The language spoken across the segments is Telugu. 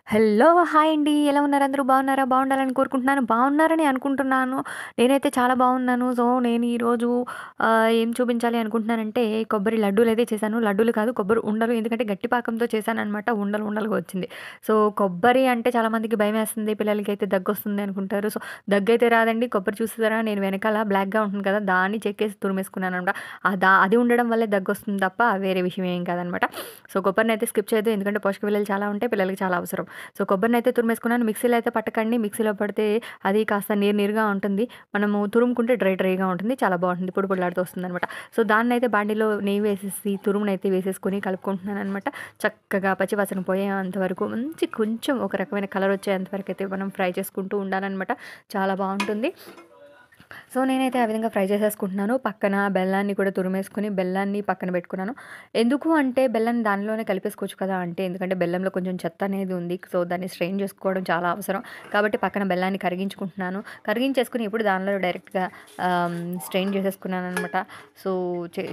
హలో! హాయ్ అండి. ఎలా ఉన్నారు అందరూ బాగున్నారా? బాగుండాలని కోరుకుంటున్నాను. బాగున్నారని అనుకుంటున్నాను. నేనైతే చాలా బాగున్నాను. సో, నేను ఈరోజు ఏం చూపించాలి అనుకుంటున్నానంటే కొబ్బరి లడ్డూలైతే చేశాను. లడ్డూలు కాదు కొబ్బరి ఉండలు. ఎందుకంటే గట్టి పాకంతో చేశాననమాట. ఉండలు ఉండలుగా వచ్చింది. సో, కొబ్బరి అంటే చాలామందికి భయమేస్తుంది. పిల్లలకైతే దగ్గొస్తుంది అనుకుంటారు. సో, దగ్గైతే రాదండి. కొబ్బరి చూసారా నేను వెనకాల బ్లాక్‌గా ఉంటుంది కదా! దాన్ని చెక్కేసి తురిమేసుకున్నాననమాట. అది ఉండడం వల్లే దగ్గొస్తుంది తప్ప వేరే విషయం ఏం కాదనమాట. సో, కొబ్బరినైతే స్కిప్ చేయొద్దు. ఎందుకంటే పోషక విలువలు చాలా ఉంటాయి. పిల్లలకి చాలా అవసరం. సో, కొబ్బరినైతే తురిమేసుకున్నాను. మిక్సీలో అయితే పట్టకండి. మిక్సీలో పడితే అది కాస్త నీరు నీరుగా ఉంటుంది. మనము తురుముకుంటే డ్రై డ్రైగా ఉంటుంది. చాలా బావుంటుంది. పొడి పొడిలాడుతూ వస్తుందనమాట. సో, దాన్నైతే బాండీలో నెయ్యి వేసేసి తురుమునైతే వేసేసుకొని కలుపుకుంటున్నాననమాట. చక్కగా పచ్చి వాసన పోయేంత వరకు మంచి కొంచెం ఒక రకమైన కలర్ వచ్చేంత వరకైతే మనం ఫ్రై చేసుకుంటూ ఉండాలనమాట. చాలా బావుంటుంది. సో, నేనైతే ఆ విధంగా ఫ్రై చేసేసుకుంటున్నాను. పక్కన బెల్లాన్ని కూడా తురిమేసుకొని బెల్లాన్ని పక్కన పెట్టుకున్నాను. ఎందుకు అంటే బెల్లాన్ని దానిలోనే కలిపేసుకోవచ్చు కదా! అంటే ఎందుకంటే బెల్లంలో కొంచెం చెత్త అనేది ఉంది. సో, దాన్ని స్ట్రెయిన్ చేసుకోవడం చాలా అవసరం. కాబట్టి పక్కన బెల్లాన్ని కరిగించుకుంటున్నాను. కరిగించేసుకొని ఇప్పుడు దానిలో డైరెక్ట్‌గా స్ట్రెయిన్ చేసేసుకున్నాననమాట. సో,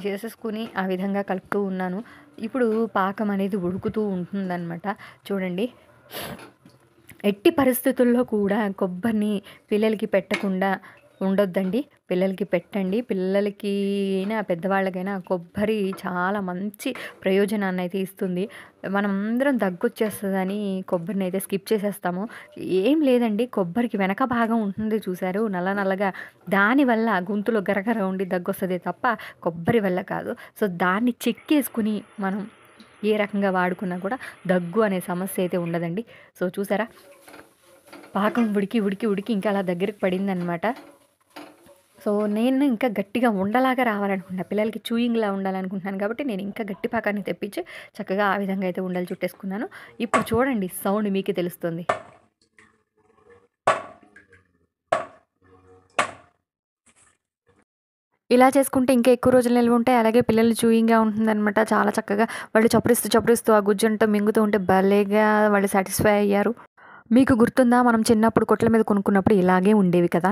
చేసేసుకొని ఆ విధంగా కలుపుతూ ఉన్నాను. ఇప్పుడు పాకం అనేది ఉడుకుతూ ఉంటుందనమాట. చూడండి. ఎట్టి పరిస్థితుల్లో కూడా కొబ్బరిని పిల్లలకి పెట్టకుండా ఉండొద్దండి. పిల్లలకి పెట్టండి. పిల్లలకి అయినా, పెద్దవాళ్ళకైనా కొబ్బరి చాలా మంచి ప్రయోజనాన్నయితే ఇస్తుంది. మనమందరం దగ్గొచ్చేస్తదని కొబ్బరినైతే స్కిప్ చేసేస్తాము. ఏం లేదండి, కొబ్బరికి వెనక భాగం ఉంటుంది చూసారు నల్ల నల్లగా, దానివల్ల గొంతులో గరగర ఉండి దగ్గొస్తదే తప్ప కొబ్బరి వల్ల కాదు. సో, దాన్ని చెక్కేసుకొని మనం ఏ రకంగా వాడుకున్నా కూడా దగ్గు అనే సమస్య అయితే ఉండదండి. సో, చూసారా? పాకం ఉడికి ఇంకా అలా దగ్గరికి పడిందనమాట. సో, నేను ఇంకా గట్టిగా ఉండలాగా రావాలనుకుంటున్నా. పిల్లలకి చూయింగ్‌లా ఉండాలనుకుంటున్నాను కాబట్టి నేను ఇంకా గట్టి పాకాన్ని తెప్పించి చక్కగా ఆ విధంగా అయితే ఉండలు చుట్టేసుకున్నాను. ఇప్పుడు చూడండి సౌండ్ మీకే తెలుస్తుంది. ఇలా చేసుకుంటే ఇంకా ఎక్కువ రోజులు నిల్వ ఉంటాయి. అలాగే పిల్లలు చూయింగ్‌గా ఉంటుందనమాట. చాలా చక్కగా వాళ్ళు చప్పరిస్తూ ఆ గుజ్జంతా మింగుతూ ఉంటే భలేగా వాళ్ళు సాటిస్ఫై అయ్యారు. మీకు గుర్తుందా? మనం చిన్నప్పుడు కొట్ల మీద కొనుక్కున్నప్పుడు ఇలాగే ఉండేవి కదా!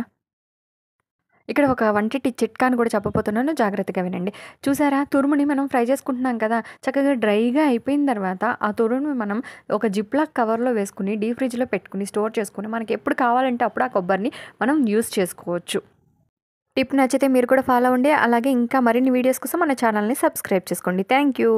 ఇక్కడ ఒక వంటింటి చిట్కాని కూడా చెప్పబోతున్నాను. జాగ్రత్తగా వినండి. చూసారా? తురుముని మనం ఫ్రై చేసుకుంటున్నాం కదా! చక్కగా డ్రైగా అయిపోయిన తర్వాత ఆ తురుముని మనం ఒక జిప్‌లాక్ కవర్‌లో వేసుకొని డీప్ ఫ్రిడ్జ్‌లో పెట్టుకొని స్టోర్ చేసుకొని మనకి ఎప్పుడు కావాలంటే అప్పుడు ఆ కొబ్బరిని మనం యూజ్ చేసుకోవచ్చు. టిప్ నచ్చితే మీరు కూడా ఫాలో అవ్వండి. అలాగే ఇంకా మరిన్ని వీడియోస్ కోసం మన ఛానల్‌ని సబ్స్క్రైబ్ చేసుకోండి. Thank you.